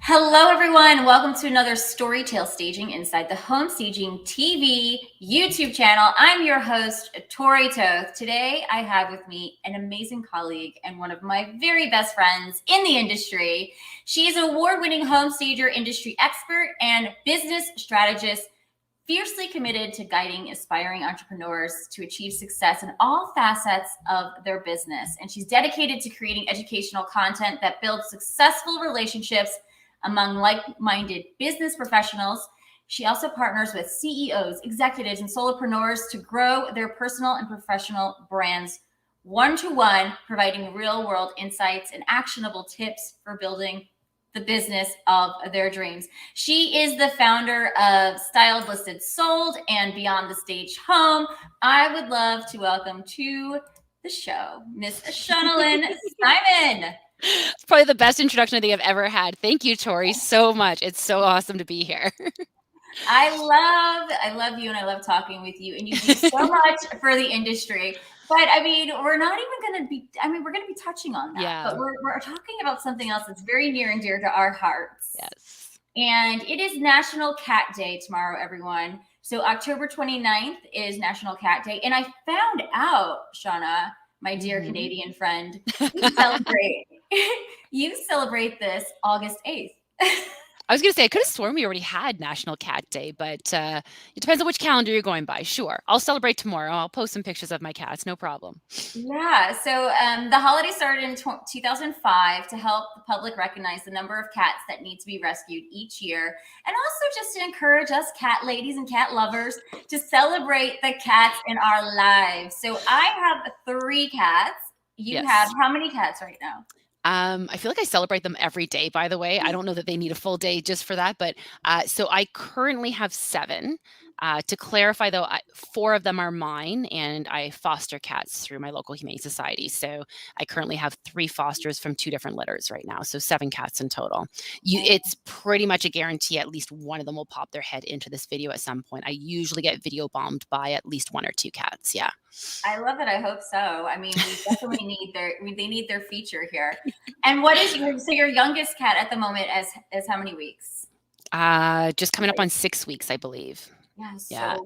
Hello, everyone. Welcome to another Storytale Staging inside the Home Staging TV YouTube channel. I'm your host, Tori Toth. Today, I have with me an amazing colleague and one of my very best friends in the industry. She's an award-winning home stager industry expert and business strategist, fiercely committed to guiding aspiring entrepreneurs to achieve success in all facets of their business. And she's dedicated to creating educational content that builds successful relationships among like-minded business professionals. She also partners with CEOs, executives, and solopreneurs to grow their personal and professional brands one-to-one, providing real-world insights and actionable tips for building the business of their dreams. She is the founder of Styled, Listed, Sold, and Beyond the Stage Home. I would love to welcome to the show, Miss Shauna Lynn Simon. It's probably the best introduction I think I've ever had. Thank you, Tori, so much. It's so awesome to be here. I love you, and I love talking with you, and you do so much for the industry. But I mean, we're not even going to be, we're going to be touching on that, but we're talking about something else that's very near and dear to our hearts. Yes. And it is National Cat Day tomorrow, everyone. So October 29th is National Cat Day. And I found out, Shauna, my dear Canadian friend, you celebrate this August 8th. I was going to say, I could have sworn we already had National Cat Day, but it depends on which calendar you're going by. Sure. I'll celebrate tomorrow. I'll post some pictures of my cats. No problem. Yeah. So the holiday started in 2005 to help the public recognize the number of cats that need to be rescued each year. And also just to encourage us cat ladies and cat lovers to celebrate the cats in our lives. So I have 3 cats. You have how many cats right now? I feel like I celebrate them every day, by the way. I don't know that they need a full day just for that, but so I currently have 7. To clarify, though, 4 of them are mine, and I foster cats through my local humane society. So I currently have 3 fosters from 2 different litters right now, so 7 cats in total. It's pretty much a guarantee at least one of them will pop their head into this video at some point. I usually get video bombed by at least 1 or 2 cats. Yeah. I love it. I hope so. I mean, we definitely they need their feature here. And what is your youngest cat at the moment as how many weeks? Just coming up on 6 weeks, I believe. Yeah.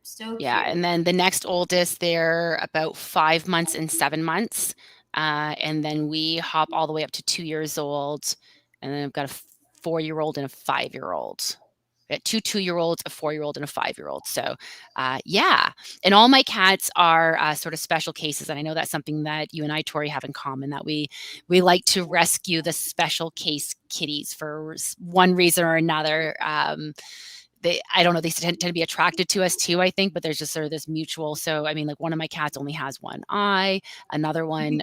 So cute. Yeah, and then the next oldest, they're about 5 months and 7 months. And then we hop all the way up to 2 years old. And then I've got a 4-year-old and a 5-year-old. 2 2-year-olds, a 4-year-old, and a 5-year-old. So, yeah. And all my cats are sort of special cases. And I know that's something that you and I, Tori, have in common, that we like to rescue the special case kitties for one reason or another. I don't know, they tend to be attracted to us too, I think, but there's just sort of this mutual. So, I mean, like one of my cats only has one eye. Another one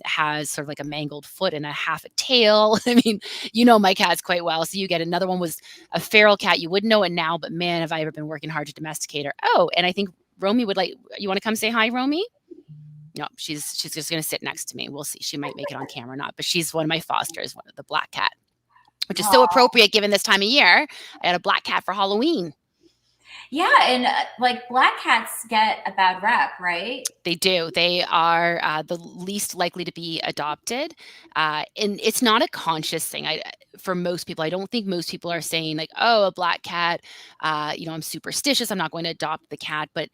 has sort of like a mangled foot and a half a tail. I mean, you know my cats quite well. So you get another one was a feral cat. You wouldn't know it now, but man, have I ever been working hard to domesticate her. Oh, and I think Romy would you want to come say hi, Romy? No, she's just going to sit next to me. We'll see. She might make it on camera or not, but she's one of my fosters, one of the black cat. Which is so appropriate given this time of year. I had a black cat for Halloween. Yeah, and like black cats get a bad rep, right? They do. They are the least likely to be adopted. And it's not a conscious thing. For most people, I don't think most people are saying like, oh, a black cat, I'm superstitious, I'm not going to adopt the cat. But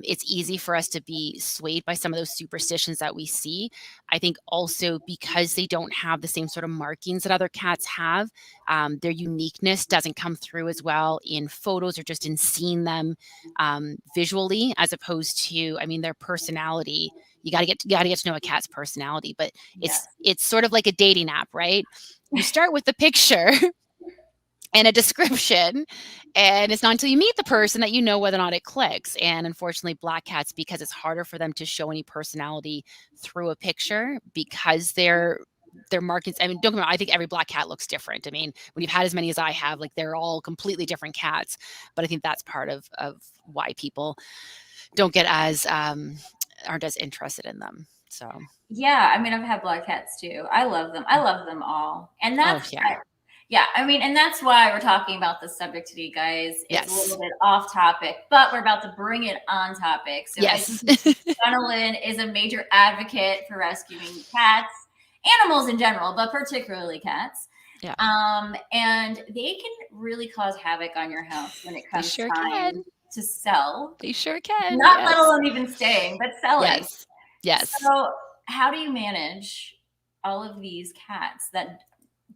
it's easy for us to be swayed by some of those superstitions that we see. I think also because they don't have the same sort of markings that other cats have, their uniqueness doesn't come through as well in photos or just in seeing them visually, as opposed to, their personality. You got to get to know a cat's personality, but it's sort of like a dating app, right? You start with the picture and a description, and it's not until you meet the person that you know whether or not it clicks. And unfortunately, black cats, because it's harder for them to show any personality through a picture, because their markings, don't get me wrong, I think every black cat looks different. When you've had as many as I have, like they're all completely different cats. But I think that's part of why people don't get aren't as interested in them. So yeah, I've had black cats too. I love them. I love them all. And that's and that's why we're talking about this subject today, guys. It's a little bit off topic, but we're about to bring it on topic. So Shauna Lynn is a major advocate for rescuing cats, animals in general, but particularly cats. Yeah. And they can really cause havoc on your house when it They comes sure can. time to sell, They sure can. not let Yes. alone even staying, but selling. Yes. Yes. So, how do you manage all of these cats that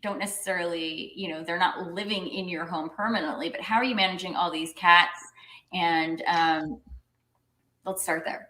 don't necessarily, they're not living in your home permanently, but how are you managing all these cats? And let's start there.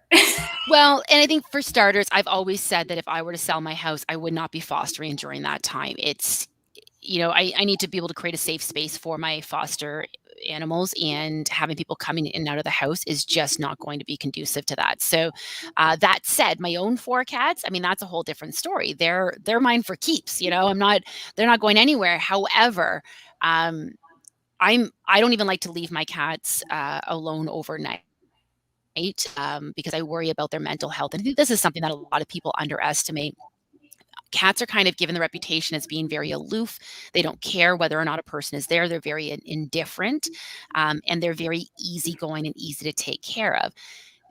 Well, and I think for starters, I've always said that if I were to sell my house, I would not be fostering during that time. I need to be able to create a safe space for my foster animals, and having people coming in and out of the house is just not going to be conducive to that. So, that said, my own 4 cats, I mean, that's a whole different story. They're mine for keeps. They're not going anywhere. However, um, I don't even like to leave my cats alone overnight. Because I worry about their mental health. And I think this is something that a lot of people underestimate. Cats are kind of given the reputation as being very aloof. They don't care whether or not a person is there. They're very indifferent, and they're very easygoing and easy to take care of.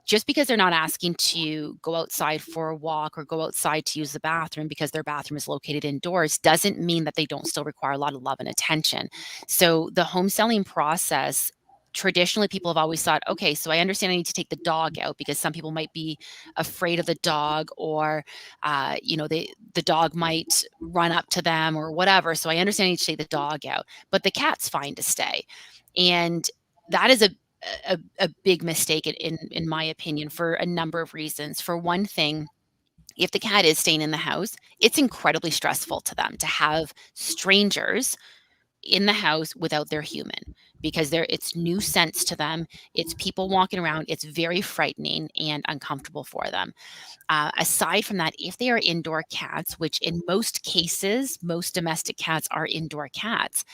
Just because they're not asking to go outside for a walk or go outside to use the bathroom because their bathroom is located indoors doesn't mean that they don't still require a lot of love and attention. So the home selling process, traditionally people have always thought, okay, so I understand I need to take the dog out because some people might be afraid of the dog, or the dog might run up to them or whatever. So I understand I need to take the dog out, but the cat's fine to stay. And that is a big mistake in my opinion, for a number of reasons. For one thing, if the cat is staying in the house, it's incredibly stressful to them to have strangers in the house without their human, because it's new scents to them. It's people walking around. It's very frightening and uncomfortable for them. Aside from that, if they are indoor cats, which in most cases, most domestic cats are indoor cats,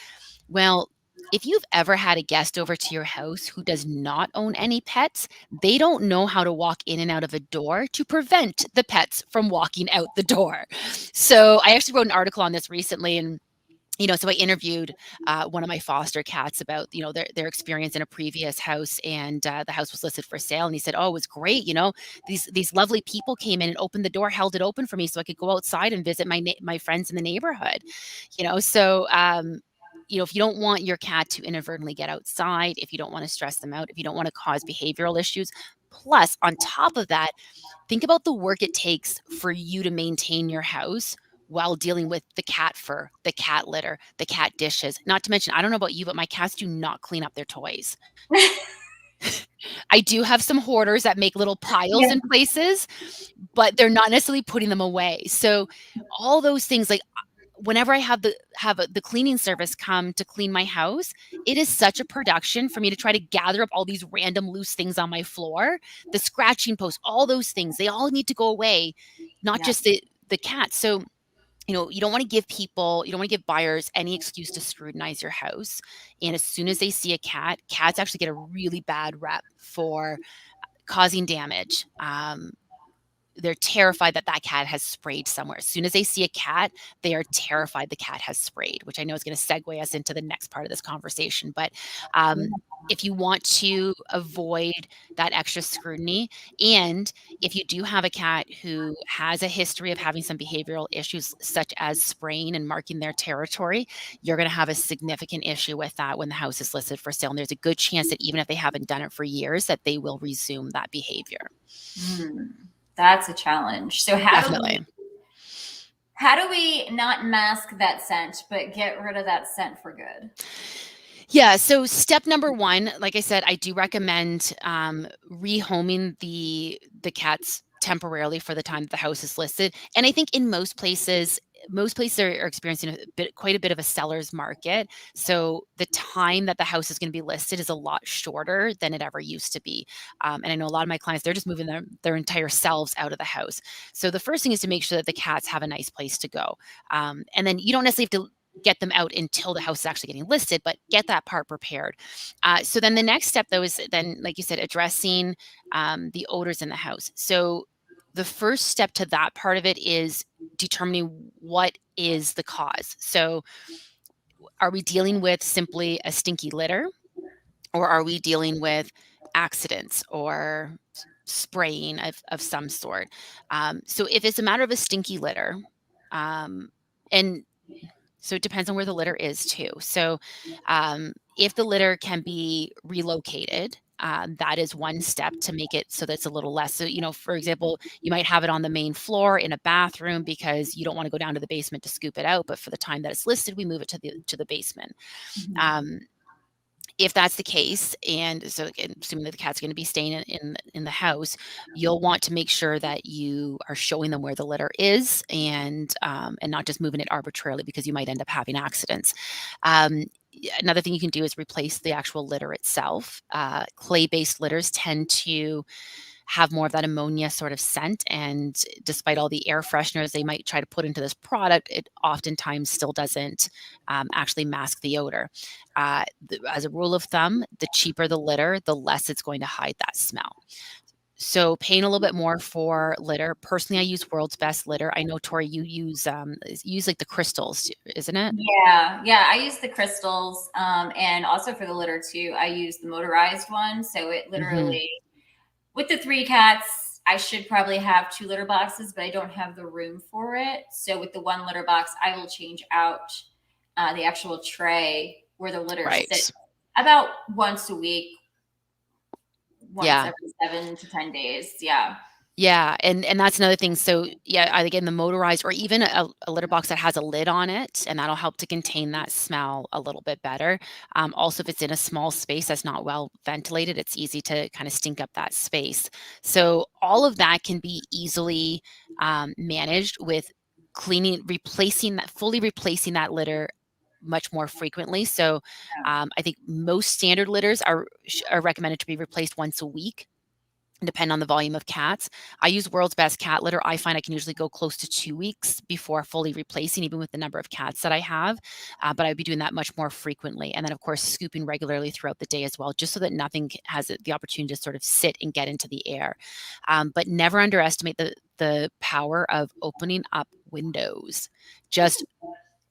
well, if you've ever had a guest over to your house who does not own any pets, they don't know how to walk in and out of a door to prevent the pets from walking out the door. So I actually wrote an article on this recently, and so I interviewed one of my foster cats about their experience in a previous house, and the house was listed for sale. And he said, "Oh, it was great. These lovely people came in and opened the door, held it open for me, so I could go outside and visit my friends in the neighborhood." If you don't want your cat to inadvertently get outside, if you don't want to stress them out, if you don't want to cause behavioral issues, plus on top of that, think about the work it takes for you to maintain your house while dealing with the cat fur, the cat litter, the cat dishes. Not to mention, I don't know about you, but my cats do not clean up their toys. I do have some hoarders that make little piles Yeah. in places, but they're not necessarily putting them away. So all those things, like whenever I have the cleaning service come to clean my house, it is such a production for me to try to gather up all these random loose things on my floor, the scratching post, all those things. They all need to go away, not Yeah. just the cat. So you don't want to give buyers any excuse to scrutinize your house. And as soon as they see a cat, cats actually get a really bad rep for causing damage. They're terrified that cat has sprayed somewhere. As soon as they see a cat, they are terrified the cat has sprayed, which I know is going to segue us into the next part of this conversation. But if you want to avoid that extra scrutiny, and if you do have a cat who has a history of having some behavioral issues, such as spraying and marking their territory, you're going to have a significant issue with that when the house is listed for sale. And there's a good chance that even if they haven't done it for years, that they will resume that behavior. That's a challenge. So Definitely. how do we not mask that scent, but get rid of that scent for good? Yeah. So step number one, like I said, I do recommend rehoming the cats temporarily for the time that the house is listed. And I think in most places are experiencing quite a bit of a seller's market. So the time that the house is going to be listed is a lot shorter than it ever used to be. And I know a lot of my clients, they're just moving their entire selves out of the house. So the first thing is to make sure that the cats have a nice place to go. And then you don't necessarily have to get them out until the house is actually getting listed, but get that part prepared. So then the next step, though, is then, like you said, addressing the odors in the house. So the first step to that part of it is determining what is the cause. So are we dealing with simply a stinky litter, or are we dealing with accidents or spraying of some sort? So if it's a matter of a stinky litter, and So it depends on where the litter is too. So if the litter can be relocated, that is one step to make it so that's a little less. So, for example, you might have it on the main floor in a bathroom because you don't want to go down to the basement to scoop it out. But for the time that it's listed, we move it to the basement. Mhm. Um, if that's the case, and so again, assuming that the cat's going to be staying in the house, you'll want to make sure that you are showing them where the litter is, and not just moving it arbitrarily because you might end up having accidents. Another thing you can do is replace the actual litter itself. Clay-based litters tend to have more of that ammonia sort of scent. And despite all the air fresheners they might try to put into this product, it oftentimes still doesn't actually mask the odor. As a rule of thumb, the cheaper the litter, the less it's going to hide that smell. So paying a little bit more for litter. Personally, I use World's Best Litter. I know, Tori, you use like the crystals, isn't it? Yeah, I use the crystals, and also for the litter too, I use the motorized one. So it Hmm. literally, with the 3 cats, I should probably have 2 litter boxes, but I don't have the room for it. So with the 1 litter box, I will change out the actual tray where the litter sits Right. about once a week, once Yeah. every 7 to 10 days. Yeah. Yeah, and that's another thing. So, yeah, again, the motorized or even a litter box that has a lid on it, and that'll help to contain that smell a little bit better. Also, if it's in a small space that's not well ventilated, it's easy to kind of stink up that space. So all of that can be easily managed with fully replacing that litter much more frequently. So, I think most standard litters are recommended to be replaced once a week, depend on the volume of cats. I use World's Best Cat Litter. I find I can usually go close to 2 weeks before fully replacing, even with the number of cats that I have. But I'd be doing that much more frequently. And then, of course, scooping regularly throughout the day as well, just so that nothing has the opportunity to sort of sit and get into the air. But never underestimate the power of opening up windows. Just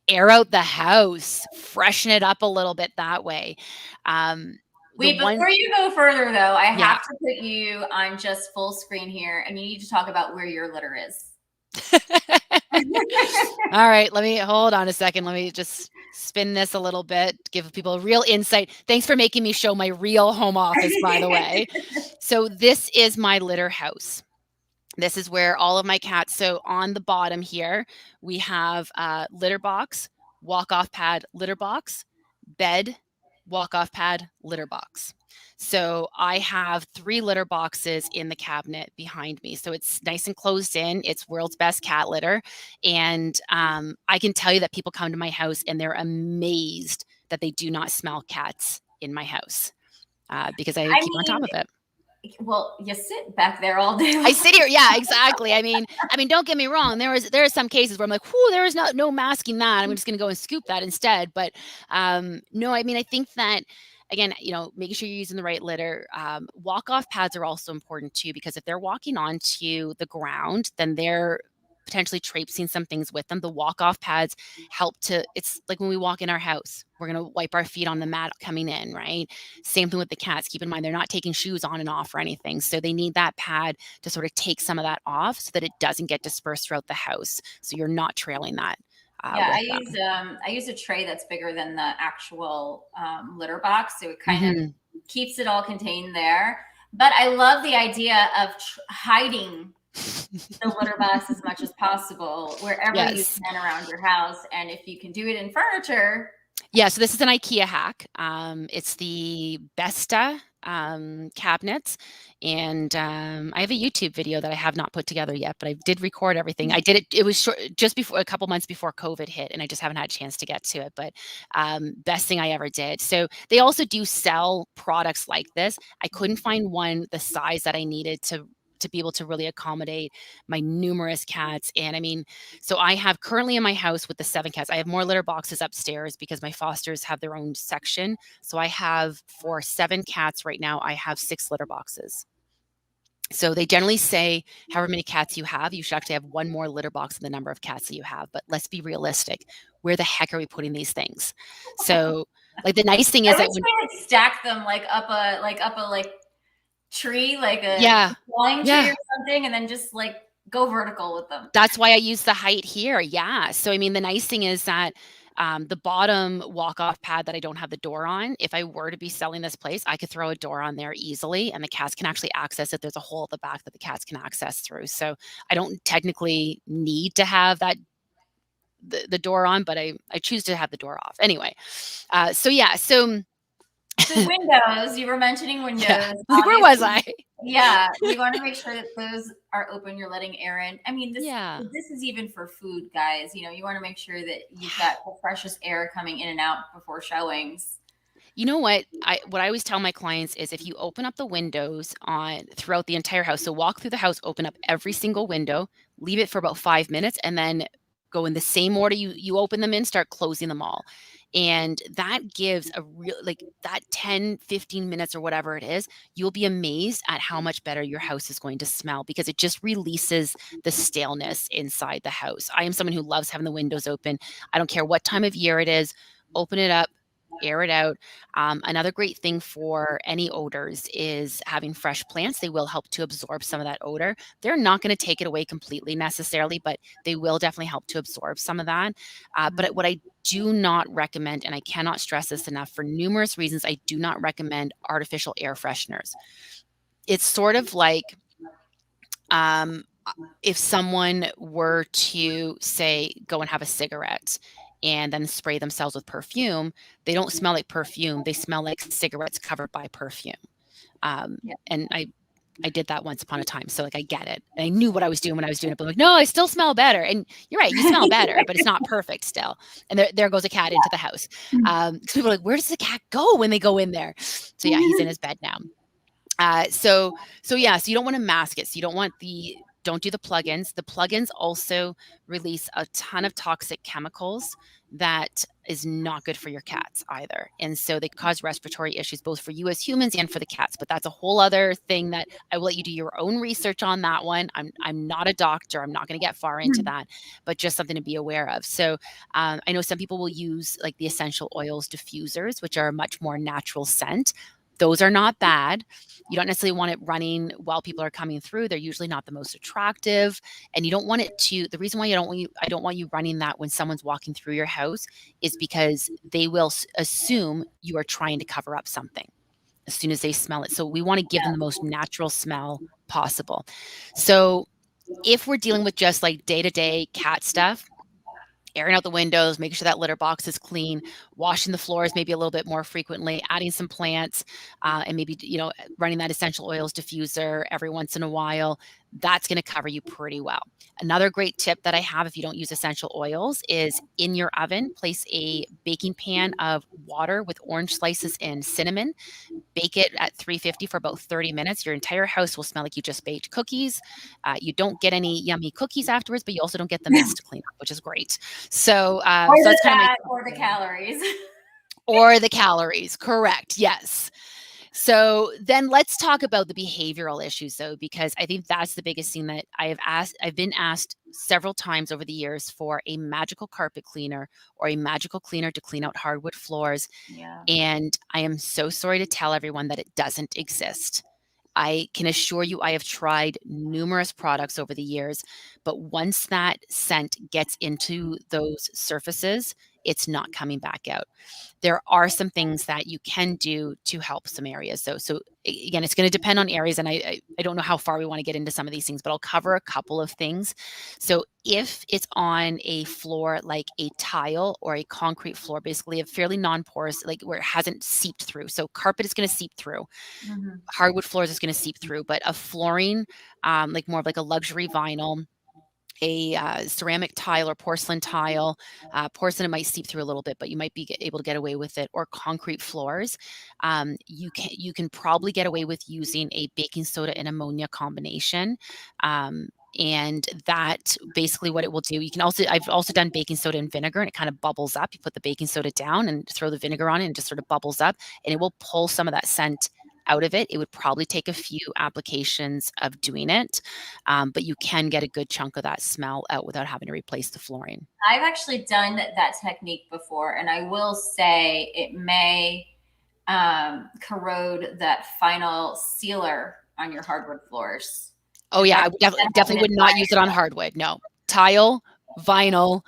air out the house, freshen it up a little bit that way. The Wait, one, before you go further though, I yeah. have to put you on just full screen here, and you need to talk about where your litter is. All right, let me hold on a second. Let me just spin this a little bit, give people a real insight. Thanks for making me show my real home office, by the way. So this is my litter house. This is where all of my cats. So on the bottom here, we have litter box, walk-off pad, litter box, bed, walk-off pad, litter box. So I have 3 litter boxes in the cabinet behind me. So it's nice and closed in. It's World's Best Cat Litter. And I can tell you that people come to my house and they're amazed that they do not smell cats in my house, because I I keep on top mean, of it. well, you sit back there all day I long. sit here, yeah, exactly. I mean, don't get me wrong. There are some cases where I'm like, "Whoo, there is no masking that. I'm just going to go and scoop that instead." But no, I mean, I think that again, making sure you're using the right litter. Walk off pads are also important too, because if they're walking onto the ground, then they're potentially traipsing some things with them. The walk off pads help to. It's like when we walk in our house, we're going to wipe our feet on the mat coming in, right? Same thing with the cats. Keep in mind they're not taking shoes on and off or anything, so they need that pad to sort of take some of that off so that it doesn't get dispersed throughout the house. So you're not trailing that Yeah, with I use a tray that's bigger than the actual litter box, so it kind of them. keeps it all contained there. But I love the idea of hiding the litter box as much as possible wherever you Yes. can around your house, and if you can do it in furniture. Yeah, so this is an IKEA hack. It's the Besta cabinets, and I have a YouTube video that I have not put together yet, but I did record everything. I did it. It was short, just before a couple months before COVID hit, and I just haven't had a chance to get to it. But best thing I ever did. So they also do sell products like this. I couldn't find one the size that I needed to be able to really accommodate my numerous cats. And I mean, so I have currently in my house with the 7 cats, I have more litter boxes upstairs because my fosters have their own section. So I have, for 7 cats right now, I have 6 litter boxes. So they generally say however many cats you have, you should actually have 1 more litter box than the number of cats that you have. But let's be realistic. Where the heck are we putting these things? So like the nice thing I is wish that when, we had stacked them like up a tree, like a yeah, flying tree yeah. or something, and then just like go vertical with them. That's why I use the height here. Yeah. So I mean, the nice thing is that The bottom walk-off pad that I don't have the door on, if I were to be selling this place, I could throw a door on there easily, and the cats can actually access it. There's a hole at the back that the cats can access through. So I don't technically need to have the door on, but I choose to have the door off. Anyway, so yeah, so So windows, you were mentioning yeah, windows. like where was I? Yeah, you want to make sure that those are open. You're letting air in. I mean, Yeah. this is even for food, guys. You know, you want to make sure that you've got the freshest air coming in and out before showings. You know what I always tell my clients is if you open up the windows on throughout the entire house, so walk through the house, open up every single window, leave it for about 5 minutes, and then go in the same order you open them in, start closing them all. And that gives a real like that 10, 15 minutes or whatever it is, you'll be amazed at how much better your house is going to smell because it just releases the staleness inside the house. I am someone who loves having the windows open. I don't care what time of year it is, open it up, air it out. Another great thing for any odors is having fresh plants. They will help to absorb some of that odor. They're not going to take it away completely necessarily, but they will definitely help to absorb some of that. But what I do not recommend, and I cannot stress this enough for numerous reasons, I do not recommend artificial air fresheners. It's sort of like if someone were to say, go and have a cigarette and then spray themselves with perfume, they don't smell like perfume. They smell like cigarettes covered by perfume. And I did that once upon a time. So like, I get it. And I knew what I was doing when I was doing it, but I'm like, no, I still smell better. And you're right. You smell better, but it's not perfect still. And there goes a cat into the house. Because people are like, where does the cat go when they go in there? So yeah, he's in his bed now. So yeah, so you don't want to mask it. So you don't do the plugins. The plugins also release a ton of toxic chemicals that is not good for your cats either. And so they cause respiratory issues both for you as humans and for the cats. But that's a whole other thing that I will let you do your own research on that one. I'm not a doctor. I'm not going to get far into that, but just something to be aware of. So I know some people will use like the essential oils diffusers, which are a much more natural scent. Those are not bad. You don't necessarily want it running while people are coming through. They're usually not the most attractive. And you don't want it to, the reason why I don't want you running that when someone's walking through your house is because they will assume you are trying to cover up something as soon as they smell it. So we want to give them the most natural smell possible. So if we're dealing with just like day-to-day cat stuff, airing out the windows, making sure that litter box is clean, washing the floors maybe a little bit more frequently, adding some plants, and maybe, running that essential oils diffuser every once in a while, that's going to cover you pretty well. Another great tip that I have if you don't use essential oils is in your oven, place a baking pan of water with orange slices and cinnamon. Bake it at 350 for about 30 minutes. Your entire house will smell like you just baked cookies. You don't get any yummy cookies afterwards, but you also don't get the mess to clean up, which is great. So, Or so the that's kind of fat or the calories. or the calories. Correct. Yes. So then let's talk about the behavioral issues though, because I think that's the biggest thing that I've been asked several times over the years for a magical carpet cleaner or a magical cleaner to clean out hardwood floors. Yeah. And I am so sorry to tell everyone that it doesn't exist. I can assure you I have tried numerous products over the years, but once that scent gets into those surfaces, it's not coming back out. There are some things that you can do to help some areas. So again, it's going to depend on areas, and I don't know how far we want to get into some of these things, but I'll cover a couple of things. So if it's on a floor like a tile or a concrete floor, basically a fairly non-porous, like where it hasn't seeped through. So carpet is going to seep through. Hardwood floors is going to seep through, but a flooring, like more of like a luxury vinyl, a ceramic tile or porcelain tile. Porcelain might seep through a little bit, but you might be able to get away with it. Or concrete floors, you can probably get away with using a baking soda and ammonia combination. And that basically what it will do. I've also done baking soda and vinegar, and it kind of bubbles up. You put the baking soda down and throw the vinegar on it, and it just sort of bubbles up, and it will pull some of that scent out of it. It would probably take a few applications of doing it, but you can get a good chunk of that smell out without having to replace the flooring. I've actually done that technique before, and I will say it may corrode that final sealer on your hardwood floors. Oh yeah, I definitely would not use it on hardwood. No, tile, vinyl,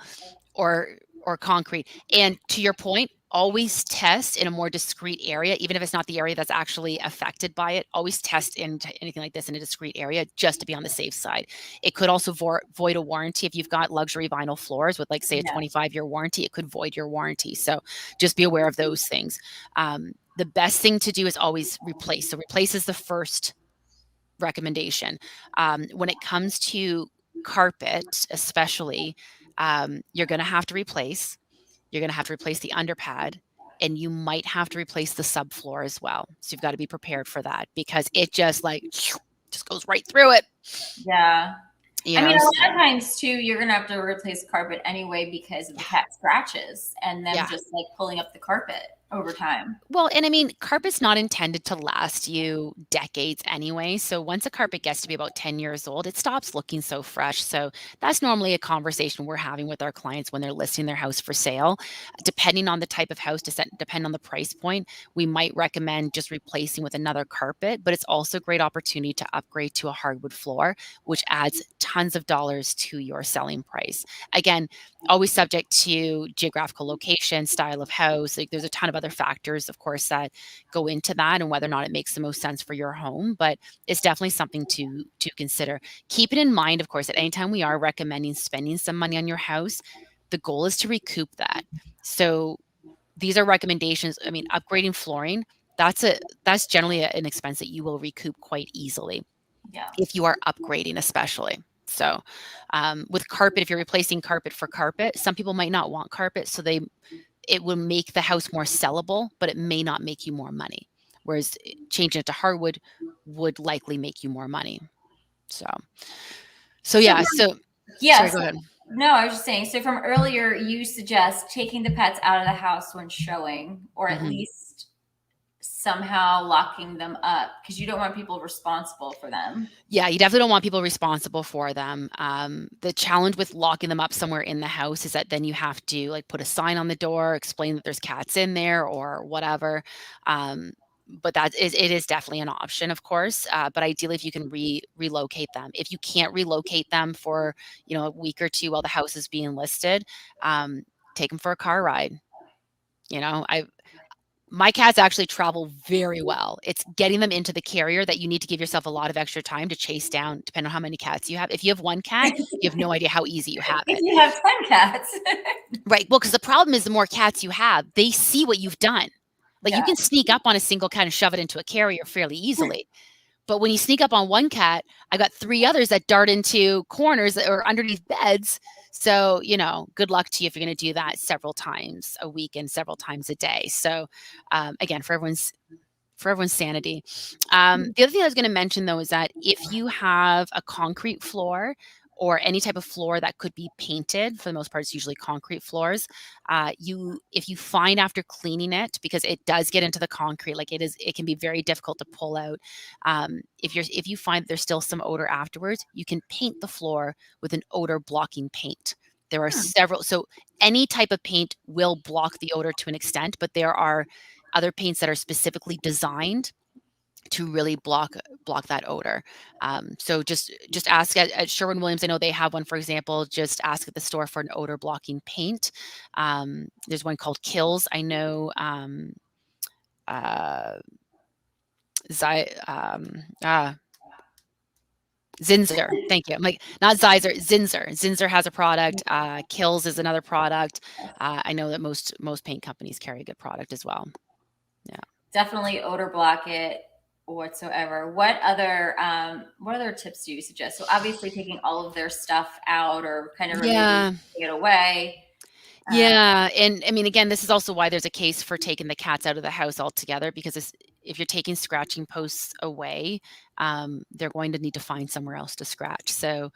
or or concrete. And to your point, always test in a more discreet area, even if it's not the area that's actually affected by it. Always test into anything like this in a discreet area just to be on the safe side. It could also void a warranty. If you've got luxury vinyl floors with, like, say, a Yeah. 25-year warranty, it could void your warranty. So just be aware of those things. The best thing to do is always replace. So replace is the first recommendation. When it comes to carpet, especially, you're going to have to replace. You're going to have to replace the underpad, and you might have to replace the subfloor as well. So you've got to be prepared for that, because it just just goes right through it. Yeah. You I mean, know, a so, lot of times too, you're gonna have to replace carpet anyway because of the cat scratches and them yeah. just like pulling up the carpet over time. Well, and I mean, carpet's not intended to last you decades anyway. So once a carpet gets to be about 10 years old, it stops looking so fresh. So that's normally a conversation we're having with our clients when they're listing their house for sale. Depending on the type of house, depending on the price point, we might recommend just replacing with another carpet, but it's also a great opportunity to upgrade to a hardwood floor, which adds tons of dollars to your selling price. Again, always subject to geographical location, style of house. Like, there's a ton of other factors, of course, that go into that and whether or not it makes the most sense for your home. But it's definitely something to consider. Keep it in mind, of course, at any time we are recommending spending some money on your house, the goal is to recoup that. So these are recommendations. I mean, upgrading flooring, that's generally an expense that you will recoup quite easily Yeah. if you are upgrading, especially. So, with carpet, if you're replacing carpet for carpet, some people might not want carpet, so it will make the house more sellable, but it may not make you more money. Whereas changing it to hardwood would likely make you more money. So, So yeah. So, sorry, yes. go ahead. No, I was just saying. So from earlier, you suggest taking the pets out of the house when showing, or at Mhm. least somehow locking them up because you don't want people responsible for them. Yeah, you definitely don't want people responsible for them. The challenge with locking them up somewhere in the house is that then you have to, like, put a sign on the door, explain that there's cats in there or whatever. Um, but it is definitely an option, of course. But ideally, if you can relocate them, if you can't relocate them for, a week or two while the house is being listed, um, take them for a car ride. I My cats actually travel very well. It's getting them into the carrier that you need to give yourself a lot of extra time to chase down, depending on how many cats you have. If you have one cat, you have no idea how easy you have If it. you have 10 cats. Right. Well, because the problem is the more cats you have, they see what you've done. Like, you Yeah. can sneak up on a single cat and shove it into a carrier fairly easily. But when you sneak up on one cat, I got three others that dart into corners or underneath beds. So, good luck to you if you're going to do that several times a week and several times a day. So, again, for everyone's sanity. The other thing I was going to mention, though, is that if you have a concrete floor or any type of floor that could be painted, for the most part, it's usually concrete floors. If you find after cleaning it, because it does get into the concrete, like it can be very difficult to pull out. If you find there's still some odor afterwards, you can paint the floor with an odor blocking paint. There are Hmm. several. So any type of paint will block the odor to an extent, but there are other paints that are specifically designed to really block that odor. So just ask at Sherwin-Williams. I know they have one, for example. Just ask at the store for an odor blocking paint. There's one called Kills. I know. Uh, Zy, Zinzer. Thank you. I'm like, not Zyzer, Zinzer. Zinzer has a product. Kills is another product. I know that most paint companies carry a good product as well. Yeah. Definitely odor block it whatsoever. What other tips do you suggest? So obviously taking all of their stuff out or kind of removing Yeah. it away. Um, Yeah, and I mean, again, this is also why there's a case for taking the cats out of the house altogether, because if you're taking scratching posts away, they're going to need to find somewhere else to scratch. So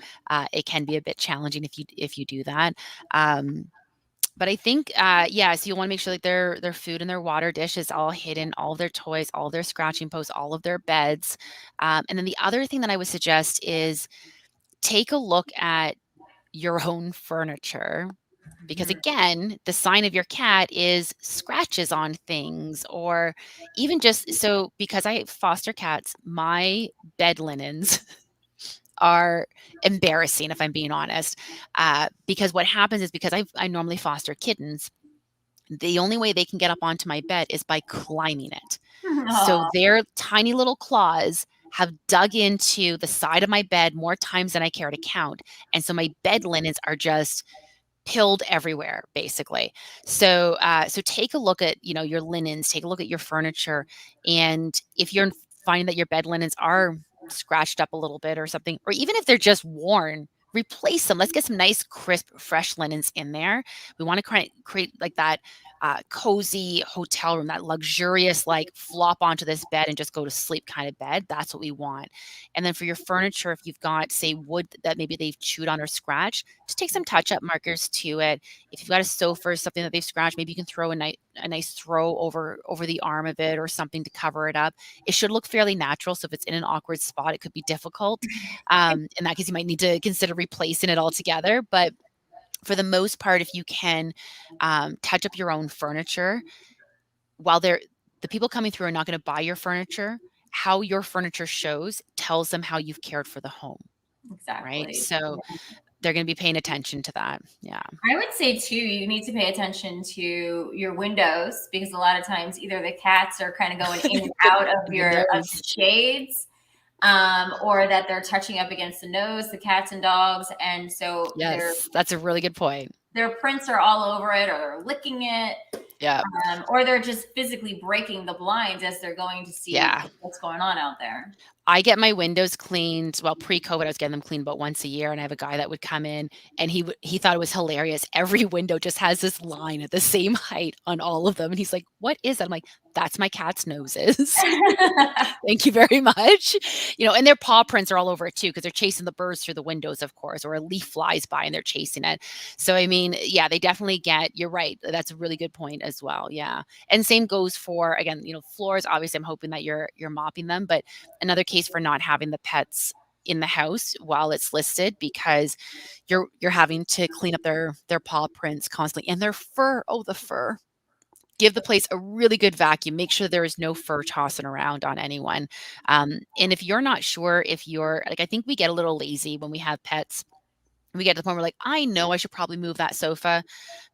it can be a bit challenging if you do that. Um, but I think, yeah, so you want to make sure like their food and their water dish is all hidden, all of their toys, all of their scratching posts, all of their beds. And then the other thing that I would suggest is take a look at your own furniture, because mhm. again, the sign of your cat is scratches on things, or even just so, because I foster cats, my bed linens are embarrassing, if I'm being honest. Because what happens is, because I normally foster kittens, the only way they can get up onto my bed is by climbing it. So Aw. their tiny little claws have dug into the side of my bed more times than I care to count. And so my bed linens are just pilled everywhere, basically. So take a look at, your linens, take a look at your furniture, and if you're finding that your bed linens are scratched up a little bit or something, or even if they're just worn, replace them. Let's get some nice, crisp, fresh linens in there. We want to create like that cozy hotel room, that luxurious, like flop onto this bed and just go to sleep kind of bed. That's what we want. And then for your furniture, if you've got, say, wood that maybe they've chewed on or scratched, just take some touch-up markers to it. If you've got a sofa or something that they've scratched, maybe you can throw a nice throw over the arm of it or something to cover it up. It should look fairly natural. So if it's in an awkward spot, it could be difficult. In that case, you might need to consider replacing it altogether. But for the most part, if you can touch up your own furniture, while the people coming through are not going to buy your furniture, how your furniture shows tells them how you've cared for the home, right? Exactly. So they're going to be paying attention to that. Yeah. I would say too, you need to pay attention to your windows, because a lot of times either the cats are kind of going in and out of The the nose. shades, or that they're touching up against the nose, the cats and dogs, and so Yes, that's a really good point. their prints are all over it, or they're licking it, Yeah. or they're just physically breaking the blinds as they're going to see Yeah. what's going on out there. I get my windows cleaned. Well, pre-COVID, I was getting them cleaned about once a year, and I have a guy that would come in, and he thought it was hilarious. Every window just has this line at the same height on all of them, and he's like, "What is that?" I'm like, "That's my cat's noses." Thank you very much. And their paw prints are all over it too, because they're chasing the birds through the windows, of course, or a leaf flies by and they're chasing it. So, I mean, yeah, they definitely you're right. That's a really good point as well. Yeah. And same goes for, again, floors. Obviously, I'm hoping that you're mopping them, but another case for not having the pets in the house while it's listed, because you're having to clean up their paw prints constantly, and their fur. Oh, the fur. Give the place a really good vacuum. Make sure there is no fur tossing around on anyone. And if you're not sure, if you're like, I think we get a little lazy when we have pets. We get to the point where we're like, I know I should probably move that sofa,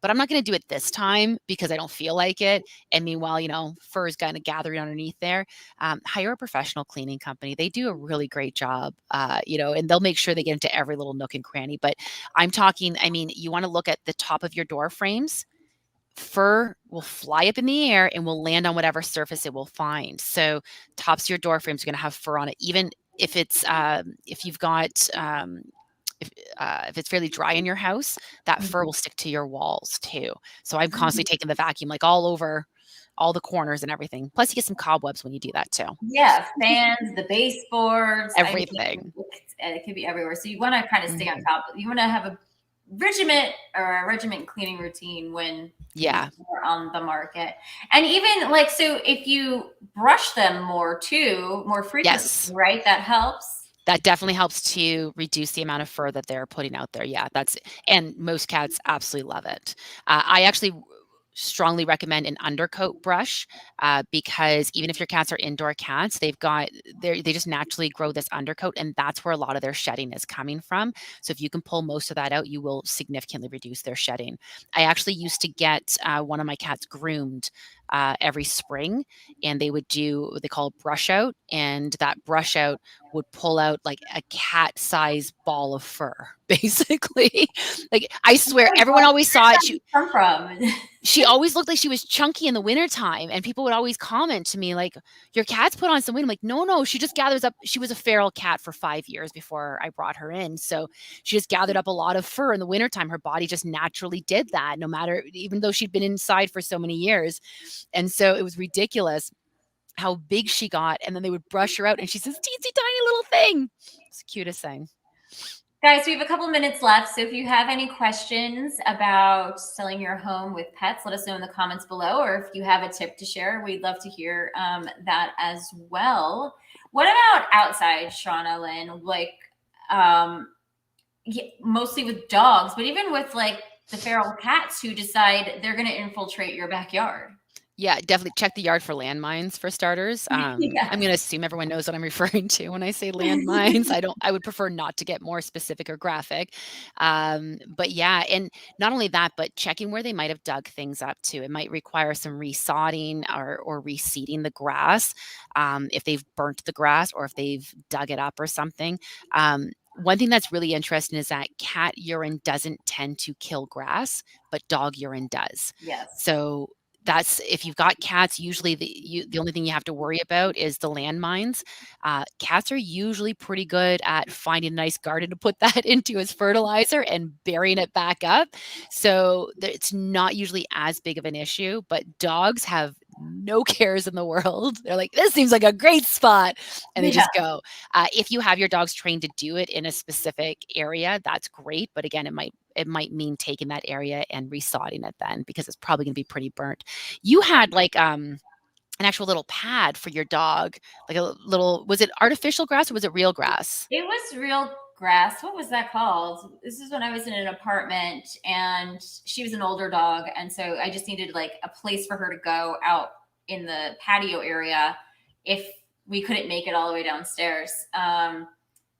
but I'm not going to do it this time because I don't feel like it. And meanwhile, fur is kind of gathering underneath there. Hire a professional cleaning company. They do a really great job, and they'll make sure they get into every little nook and cranny. But I'm talking, I mean, you want to look at the top of your door frames. Fur will fly up in the air and will land on whatever surface it will find. So tops of your door frames are going to have fur on it, even if if you've got if it's fairly dry in your house, that fur will stick to your walls too. So I'm constantly taking the vacuum like all over all the corners and everything. Plus, you get some cobwebs when you do that too. Yeah, fans, the baseboards, I mean, Everything. it could be everywhere. So you want to kind of stay on top. You want to have a regiment cleaning routine when Yeah. you're on the market. And even like, so if you brush them more frequently, Yes. right? That helps. That definitely helps to reduce the amount of fur that they're putting out there. Yeah, and most cats absolutely love it. I actually strongly recommend an undercoat brush, because even if your cats are indoor cats, they just naturally grow this undercoat, and that's where a lot of their shedding is coming from. So if you can pull most of that out, you will significantly reduce their shedding. I actually used to get one of my cats groomed every spring, and they would do what they call a brush out, and that brush out would pull out like a cat size ball of fur, basically. Like, I swear, everyone always saw it. Come from. She always looked like she was chunky in the wintertime, and people would always comment to me like, "Your cat's put on some weight." I'm like, no, she just gathers up. She was a feral cat for 5 years before I brought her in. So she just gathered up a lot of fur in the wintertime. Her body just naturally did that, no matter, even though she'd been inside for so many years. And so it was ridiculous how big she got. And then they would brush her out, and she's this teensy tiny little thing. It's the cutest thing. Guys, we have a couple minutes left. So if you have any questions about selling your home with pets, let us know in the comments below. Or if you have a tip to share, we'd love to hear that as well. What about outside, Shauna Lynn? Like, mostly with dogs, but even with like the feral cats who decide they're going to infiltrate your backyard. Yeah, definitely check the yard for landmines for starters. I'm Yes. gonna assume everyone knows what I'm referring to when I say landmines. I would prefer not to get more specific or graphic. But yeah, and not only that, but checking where they might have dug things up too. It might require some resodding or reseeding the grass, if they've burnt the grass or if they've dug it up or something. One thing that's really interesting is that cat urine doesn't tend to kill grass, but dog urine does. Yes. So that's if you've got cats, usually the only thing you have to worry about is the landmines. Cats are usually pretty good at finding a nice garden to put that into as fertilizer and burying it back up. So it's not usually as big of an issue, but dogs have no cares in the world. They're like, this seems like a great spot. And they Yeah. just go. If you have your dogs trained to do it in a specific area, that's great. But again, it might mean taking that area and resodding it then because it's probably going to be pretty burnt. You had like an actual little pad for your dog, like a little, was it artificial grass or was it real grass? It was real grass. What was that called? This is when I was in an apartment and she was an older dog. And so I just needed like a place for her to go out in the patio area if we couldn't make it all the way downstairs.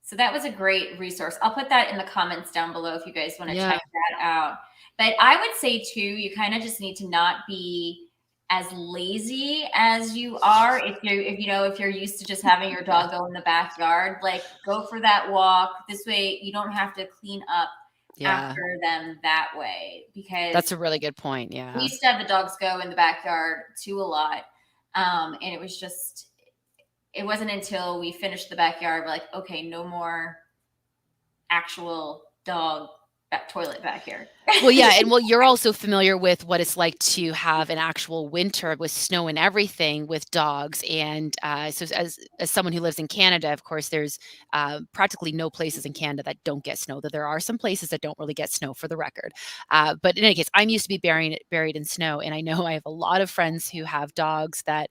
So that was a great resource. I'll put that in the comments down below if you guys want to Yeah. check that out. But I would say too, you kind of just need to not be as lazy as you are. If you're used to just having your Yeah. dog go in the backyard, like go for that walk. This way you don't have to clean up Yeah. after them that way, That's because a really good point. we Yeah. used to have the dogs go in the backyard too a lot. And it wasn't until we finished the backyard, we're like, okay, no more actual dog toilet back here. Well, yeah, and you're also familiar with what it's like to have an actual winter with snow and everything with dogs, and so as someone who lives in Canada, of course, there's practically no places in Canada that don't get snow. Though there are some places that don't really get snow, for the record. But in any case, I'm used to be buried in snow, and I know I have a lot of friends who have dogs that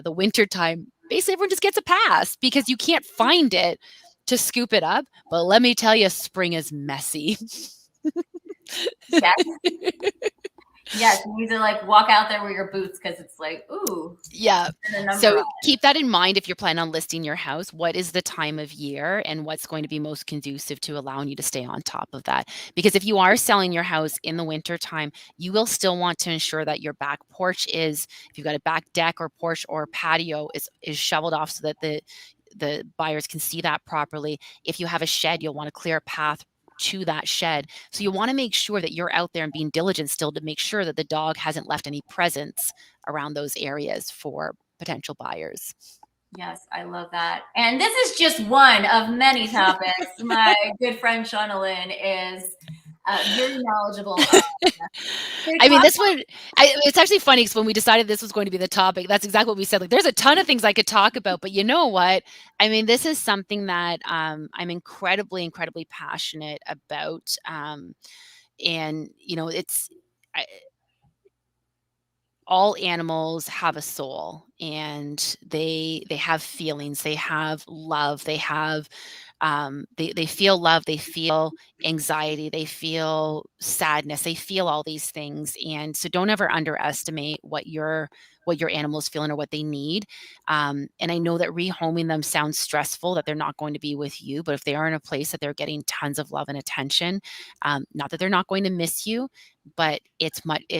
the winter time, basically everyone just gets a pass because you can't find it to scoop it up. But let me tell you, spring is messy. Yes. Yes, you need to like walk out there with your boots because it's like, ooh, Yeah. and a number So on keep that in mind if you're planning on listing your house. What is the time of year and what's going to be most conducive to allowing you to stay on top of that? Because if you are selling your house in the winter time, you will still want to ensure that your back porch if you've got a back deck or porch or patio is shoveled off so that the buyers can see that properly. If you have a shed, you'll want to clear a path to that shed. So you want to make sure that you're out there and being diligent still to make sure that the dog hasn't left any presents around those areas for potential buyers. Yes, I love that. And this is just one of many topics. My good friend Shauna Lynn is very knowledgeable on. So I mean, talk. it's actually funny because when we decided this was going to be the topic, that's exactly what we said. Like, there's a ton of things I could talk about, but you know what? I mean, this is something that I'm incredibly, incredibly passionate about. And, I, all animals have a soul and they have feelings, they have love, they feel love, they feel anxiety, they feel sadness, they feel all these things. And so don't ever underestimate what your animal's feeling or what they need. And I know that rehoming them sounds stressful, that they're not going to be with you, but if they are in a place that they're getting tons of love and attention, not that they're not going to miss you, but it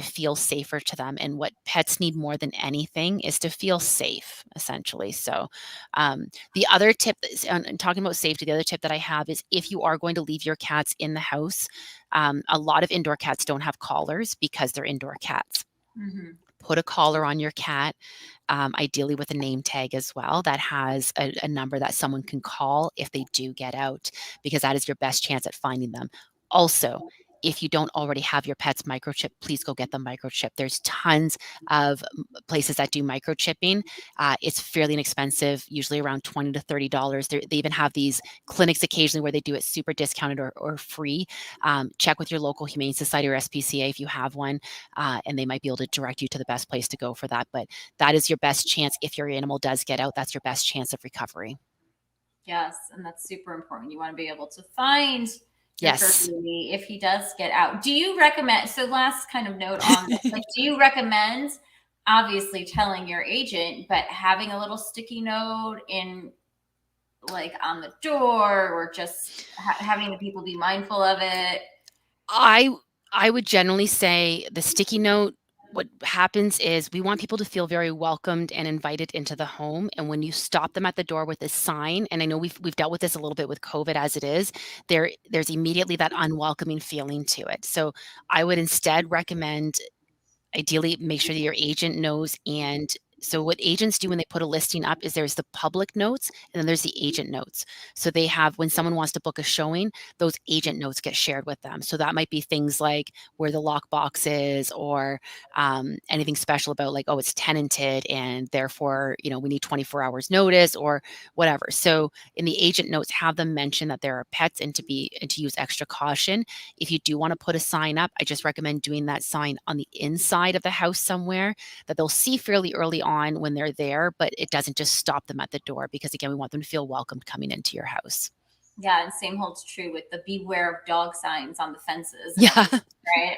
feels safer to them. And what pets need more than anything is to feel safe, essentially. So the other tip, and talking about safety, the other tip that I have is if you are going to leave your cats in the house, a lot of indoor cats don't have collars because they're indoor cats. Mhm. Put a collar on your cat, ideally with a name tag as well that has a number that someone can call if they do get out, because that is your best chance at finding them. Also, if you don't already have your pet's microchip, please go get them microchip. There's tons of places that do microchipping. It's fairly inexpensive, usually around $20 to $30. They even have these clinics occasionally where they do it super discounted or free. Check with your local Humane Society or SPCA if you have one, and they might be able to direct you to the best place to go for that. But that is your best chance. If your animal does get out, that's your best chance of recovery. Yes, and that's super important. You want to be able to find your fur Yes. baby if he does get out. Do you recommend? So, last kind of note on this, like, do you recommend obviously telling your agent, but having a little sticky note in like on the door, or just having the people be mindful of it. I would generally say the sticky note, what happens is we want people to feel very welcomed and invited into the home, and when you stop them at the door with a sign, and I know we've dealt with this a little bit with COVID as it is, there's immediately that unwelcoming feeling to it. So I would instead recommend, ideally, make sure that your agent knows. And so what agents do when they put a listing up is there's the public notes and then there's the agent notes. So they have, when someone wants to book a showing, those agent notes get shared with them. So that might be things like where the lockbox is, or anything special about like, oh, it's tenanted and therefore, we need 24 hours notice or whatever. So in the agent notes, have them mention that there are pets and to use extra caution. If you do want to put a sign up, I just recommend doing that sign on the inside of the house somewhere that they'll see fairly early on when they're there, but it doesn't just stop them at the door, because again, we want them to feel welcomed coming into your house. Yeah, and same holds true with the beware of dog signs on the fences. Yeah. Right?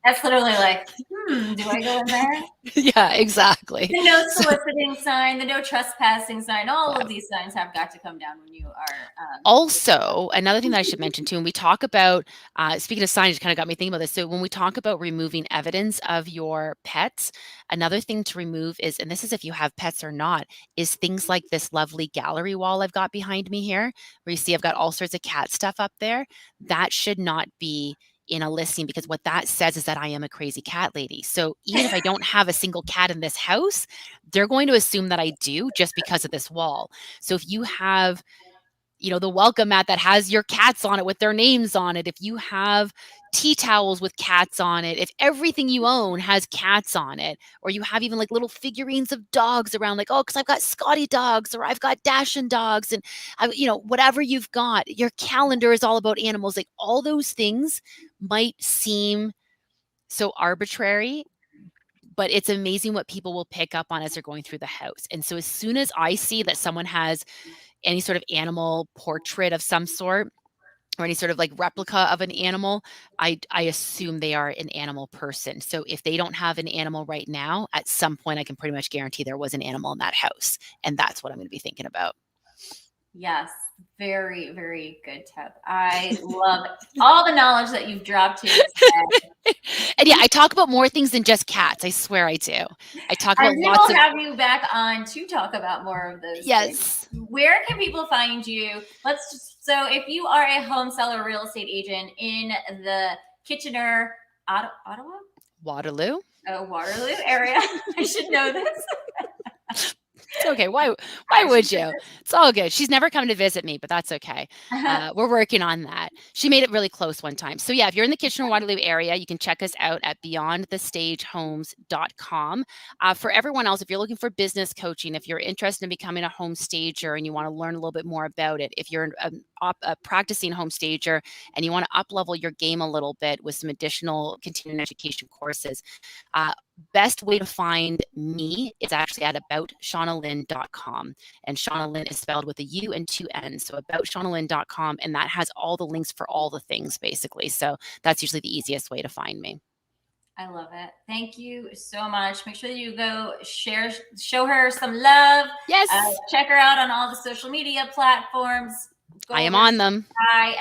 That's literally like, do I go in there? Yeah, exactly. The no soliciting sign, the no trespassing sign, all of these signs have got to come down when you are. Also, another thing that I should mention too, when we talk about, speaking of signs, kind of got me thinking about this. So when we talk about removing evidence of your pets, another thing to remove is, and this is if you have pets or not, is things like this lovely gallery wall I've got behind me here, where you see I've got all sorts of cat stuff up there. That should not be in a listing, because what that says is that I am a crazy cat lady. So even if I don't have a single cat in this house, they're going to assume that I do just because of this wall. So if you have, the welcome mat that has your cats on it with their names on it, if you have tea towels with cats on it, if everything you own has cats on it, or you have even like little figurines of dogs around, like, oh, because I've got Scotty dogs or I've got Dashin dogs, and whatever you've got, your calendar is all about animals, like all those things might seem so arbitrary, but it's amazing what people will pick up on as they're going through the house. And so as soon as I see that someone has any sort of animal portrait of some sort, or any sort of like replica of an animal, I assume they are an animal person. So if they don't have an animal right now, at some point I can pretty much guarantee there was an animal in that house. And that's what I'm going to be thinking about. Yes, very, very good tip. I love all the knowledge that you've dropped here today. And yeah, I talk about more things than just cats. I swear I do. I talk about And we lots will of. have you back on to talk about more of those Yes. things. Where can people find you? So if you are a home seller real estate agent in the Kitchener, Ottawa? Waterloo. Waterloo area. I should know this. It's okay. Why would you? It's all good. She's never come to visit me, but that's okay. We're working on that. She made it really close one time. So yeah, if you're in the Kitchener-Waterloo area, you can check us out at beyondthestagehomes.com. For everyone else, if you're looking for business coaching, if you're interested in becoming a home stager and you want to learn a little bit more about it, if you're a practicing home stager and you want to up-level your game a little bit with some additional continuing education courses, best way to find me is actually at aboutshaunalynn.com. And Shauna Lynn is spelled with a U and 2 N's. So aboutshaunalynn.com, and that has all the links for all the things basically. So that's usually the easiest way to find me. I love it. Thank you so much. Make sure that you go show her some love. Yes. Check her out on all the social media platforms. I am on them.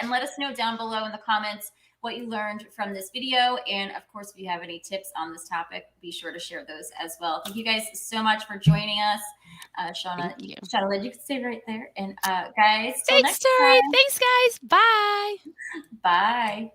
And let us know down below in the comments what you learned from this video. And of course, if you have any tips on this topic, be sure to share those as well. Thank you guys so much for joining us. Shauna, you can stay right there. And guys, till next time. Thanks, guys. Bye. Bye.